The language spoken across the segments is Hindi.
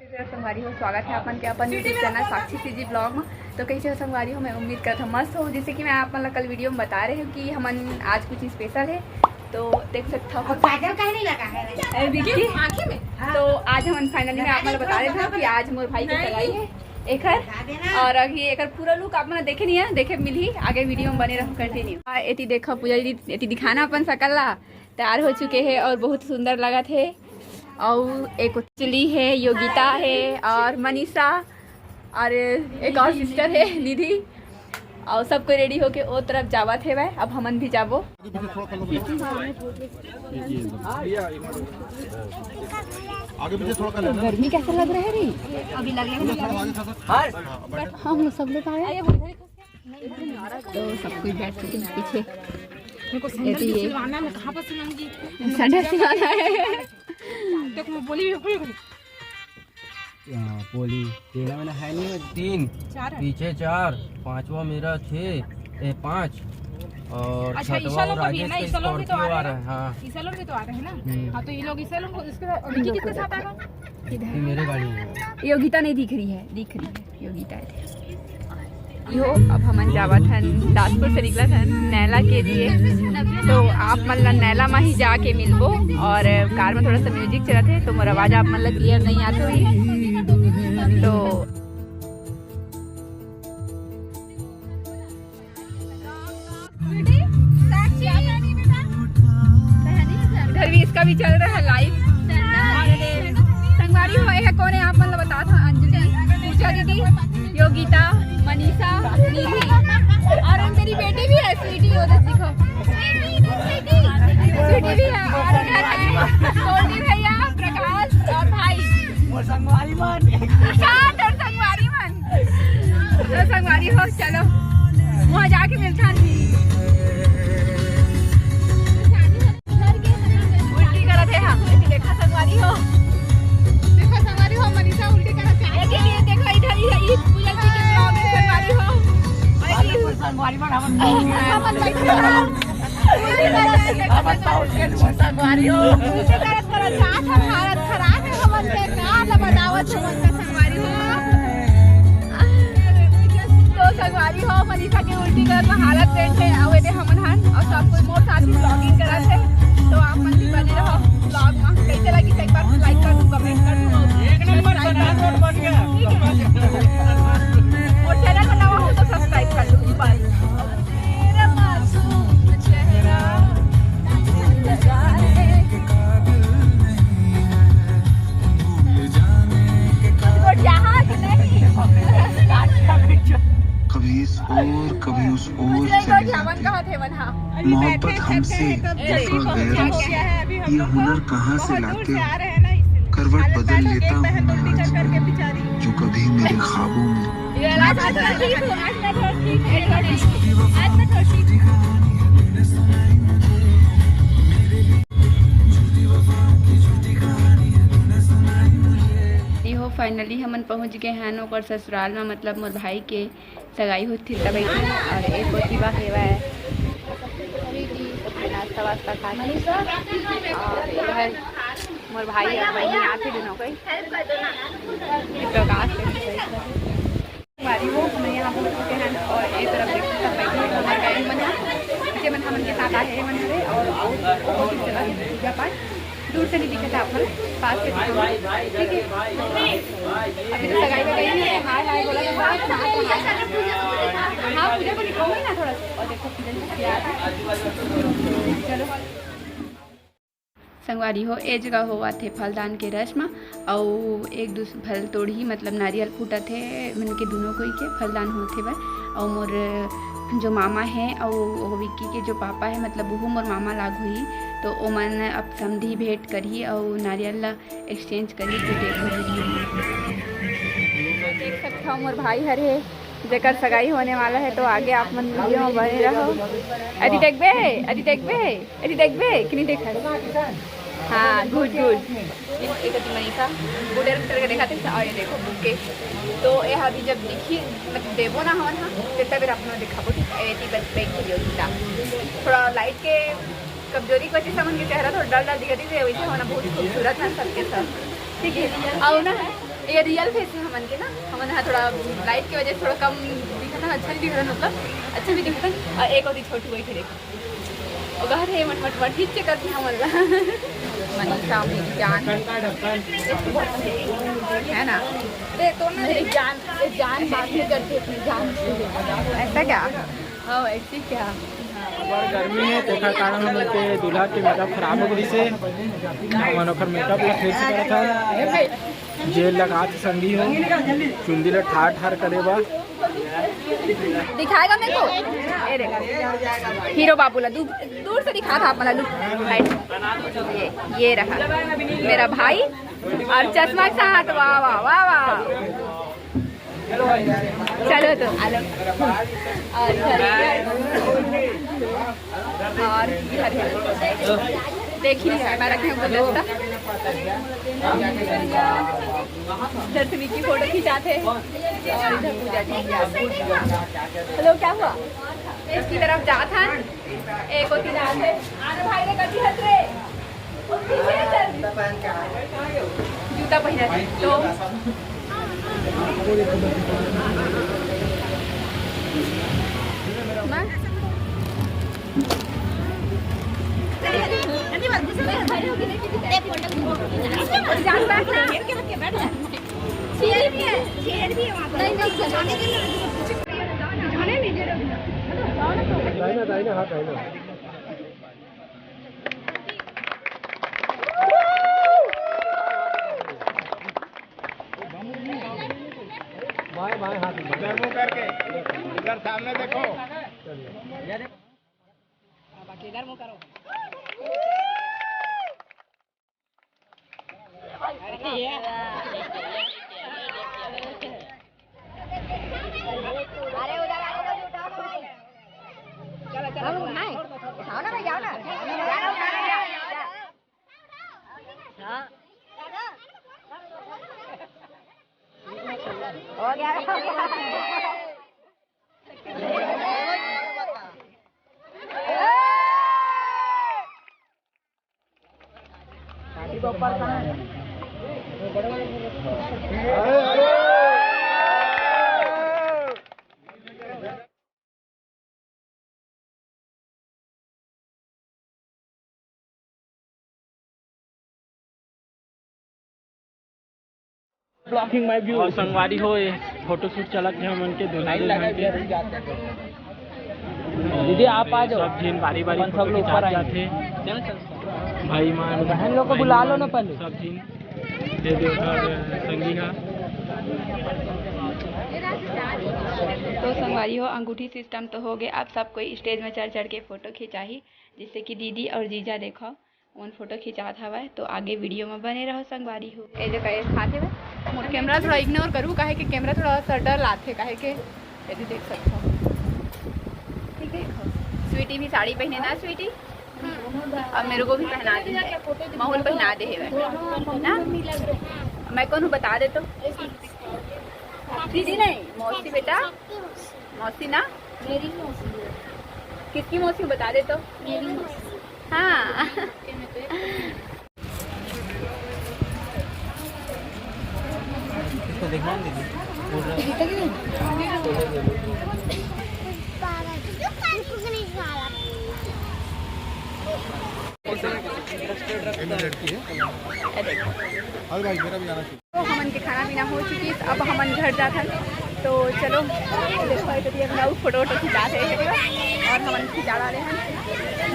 संगवारी हो स्वागत है अपन के अपन यूट्यूब चैनल साक्षी सीजी ब्लॉग में। तो कैसे हो संगवारी हो, मैं उम्मीद करता हूँ मस्त हो। जैसे कि मैं आप मतलब कल वीडियो में बता रहे हूँ कि हमन आज कुछ स्पेशल है, तो देख सकते हो आँखें में। तो आज हम फाइनली मैं आप मतलब बता रहे थे कि आज मोर भाई की सगाई है एक और अभी एक पूरा लुक आप मतलब देखे नहीं है, देखे मिली आगे वीडियो में बने रहो कंटिन्यू। एटी देखो पूजा दीदी एटी दिखाना अपन सकल्ला तैयार हो चुके हैं और बहुत सुंदर लगा थे। और एक उच्चली है, योगिता है और मनीषा और एक और सिस्टर है निधि, और सबको रेडी होके वो तरफ जावा थे भाई। अब हमन भी जाबो। आगे पीछे थोड़ा कर गर्मी कैसा लग रहा है रे? अभी हम सब लोग आए तो सब कुछ बैठ चुके हैं पीछे। पोली तेरा मैंने है नहीं, 3 पीछे 4 पांचवा मेरा 6 5 और छठवा राजेश का स्कॉर्पियो आ रहा है। हाँ ईसा लोग भी तो आ रहे हैं ना। हाँ तो ये लोग ईसा लोग इसके किसके साथ आएगा? ये मेरे गाड़ी है। योगिता नहीं दिख रही है योगिता है यो। अब हमन जावा था दासपुर से निकला था नैला के लिए, तो आप मतलब नैला में ही जाके मिलबो। और कार में थोड़ा सा म्यूजिक चला थे तो मोर आवाज आप मतलब क्लियर नहीं आते हुई। तो इधर भी इसका भी चल रहा है लाइव। संगवारी हुए है कौन है आप मतलब बता था? अंजलि, पूजा दीदी, योगिता, मनीषा, निधि और मेरी बेटी भी है स्वीटी। उधर देखो स्वीटी भी है। और उधर है गोल्डी भैया, प्रकाश और भाई संगवारी मन। तो संगवारी हो चलो वहाँ जाके मिलता उल्टी करत है। हाँ देखा संगवारी हो मनीषा उल्टी करत है। देखो इधर ही पूजा जी के ब्लॉग में संगवारी हो संगवारी मन हमन बैठे उल्टी करत है। संगवारी हो उल्टी करत साथ भारत खराब है हमन के का बतावत हमन का संगवारी हो। तो संगवारी हो मनीषा के उल्टी करत में हालत पेट है और ये हमन हन और सब कोई मोर साथ में ब्लॉगिंग करत है। तो आप मन भी बने रहो ब्लॉग में। कैसे लगी एक बार लाइक कर दो, कमेंट कर दो। एक नंबर रोड बन गया और चैनल को नया हो तो सब्सक्राइब कर दो बस। तेरा मासूम चेहरा कभी इस ओर कभी उस ओर चले जाते। मोहब्बत हमसे जफा गैरों से ये हुनर कहाँ से लाते हो? करवट बदल लेता हूँ मैं आजकल जो कभी मेरे ख्वाबों में। हो फाइनली हमन पहुंच गए हैं ओकर ससुराल में, मतलब मोर भाई के सगाई होती तब। और एक होती बा हेवा है नाश्ता वास्ता खा और इधर मोर भाई और बहन आते दोनों कोई प्रकाश हमारी वो हमें यहाँ पहुँच चुके हैं। और एक तरफ देखते सब बैठे पीछे मन हमन के साथ आए मन हरे और पूजा पाठ दूर से नहीं दिखे था आप पास से। ठीक है अभी तो सगाई में गई है। हाय हाय बोला हाँ पूजा को दिखाऊंगी ना थोड़ा सा। और देखो चलो संगवारी हो ए जगह हुआ थे फलदान के रस्म और एक दूसरे फल तोड़ी मतलब नारियल फूटा थे मन के दोनों कोई के फलदान होते भाई। और मोर जो मामा है और वो विक्की के जो पापा है मतलब वो मोर मामा लाग हुई। तो ओ मन अब समधी भेंट करी और नारियल ला एक्सचेंज करी। तो देख सकते हो मोर भाई हरे जेकर सगाई होने वाला है। तो आगे आप मन वीडियो में बने रहो। अभी देखबे कि नहीं देखा? हाँ गुड एक मनीषा गुड करके देखा थे। और ये देखो बुके तो ये अभी जब दिखी मतलब देवो ना हवन हाँ तो फिर अपना दिखाबो। ठीक है योगिता थोड़ा लाइट के कमजोरी की वजह से चेहरा थोड़ा डल दिखती थी, वैसे होना बहुत खूबसूरत है सबके सब। ठीक है आओ ना ये रियल फेस है हमन के ना, हमन यहाँ थोड़ा लाइट की वजह से थोड़ा कम दिखा था, अच्छा नहीं दिख रहा, मतलब अच्छा भी दिखता। और एक और छोटी वही थे देखो, और घर है मट ठीक से करती हमन ला मनीषा मेरी जान है ना, तो मेरी जान बात नहीं करती अपनी जान, ऐसा क्या? हाँ ऐसी क्या गर्मी है देखा कारण हम के दूल्हा के मेकअप खराब हो गई से मन ओकर मेकअप ला फिर से करा था जेल लगा के संगी हो चुंदी ला ठार करे बा दिखाएगा मेरे को। ये देखो हीरो बाबू ला दूर से दिखा था अपना लुक लाइट। ये रहा मेरा भाई और चश्मा के साथ, वाह वाह वाह वाह। चलो तो आलो और देख ही है मैं रखे हमको दोस्त दर्शनी की फोटो खिंचाते और इधर पूजा जी। हेलो क्या हुआ? इसकी तरफ जात है एक होती जात है आने भाई ने कटी हट रे जूता पहना तो करके इधर सामने देखो, बाकी इधर मुँह करो। अरे उधर आओ ना, उठाओ ना भाई, चलो चलो नहीं आओ ना भाई, जाओ ना हो गया ऊपर कहाँ है? ब्लॉकिंग माय व्यू संगवारी हो फोटो शूट चलत है मन के दूल्हा दुल्हन के। दीदी आप आ जाओ, सब जिन बारी बारी सब लोग ऊपर जाते भाई मान बहन लोग को बुला लो ना पहले, सब जिन दे दे संगी हा। तो संगवारी हो अंगूठी सिस्टम तो हो गए। अब सब कोई स्टेज में चढ़ चढ़ के फ़ोटो खिंचाही, जिससे कि दीदी और जीजा देखो उन फोटो खिंचात हवा। तो आगे वीडियो में बने रहो संगवारी हो। ए जो कहे खाते हुए मोर कैमरा थोड़ा इग्नोर करूँ, काहे कि कैमरा थोड़ा सा डर लाते, काहे के यदि देख सकते हो। ठीक है, स्वीटी भी साड़ी पहने ना स्वीटी, अब मेरे को भी पहना दी है, माहौल पहना दे है ना। मैं कौन हूँ बता दे तो, दीदी नहीं मौसी, बेटा मौसी ना, मेरी मौसी। किसकी मौसी हूँ बता दे तो। मेरी मौसी। हाँ इसको देखना दीदी लड़की है। अरे भाई मेरा भी आना चाहिए। तो हमन के खाना पीना हो चुकी है, अब हमन घर जाता है। तो चलो देखो अपना फोटो वोटो खिंचाते हैं और हमन खिंचा रहे हैं।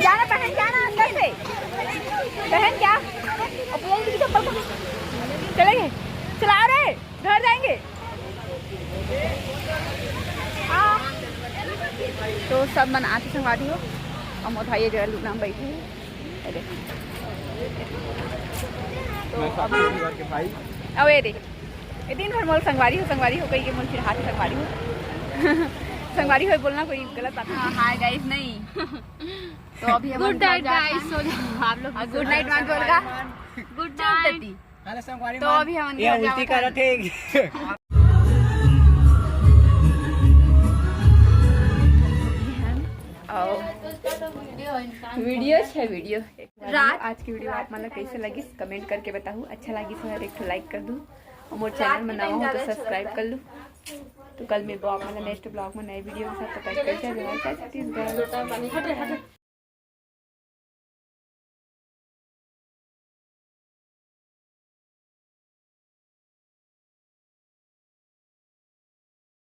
जाना पहन, जाना अंदर से पहन क्या चप्पल चलेंगे, चला रहे घर जाएंगे। हाँ तो सब मन आते संगवारी हो, और मोर भाई जो लूना बैठे हैं तो अब ये देख ये दिन भर मोल संगवारी हो कहीं के मोल फिर हाथ संगवारी हो संगवारी हो बोलना कोई गलत बात नहीं। हाय गाइस नहीं तो अभी हम गुड नाइट गाइस, सो जाओ आप लोग। गुड नाइट मान बोलगा, गुड नाइट। तो अभी हम ये उल्टी कर रहे थे। वीडियो है रात। आज की वीडियो आप मतलब कैसे लगी कमेंट करके बताऊँ। अच्छा लगी तो एक लाइक कर दूँ और मोर चैनल में नवा हो तो सब्सक्राइब कर लो। तो कल मैं ब्लॉग में नेक्स्ट ब्लॉग में नए वीडियो के साथ, तब तक के लिए जय छत्तीसगढ़।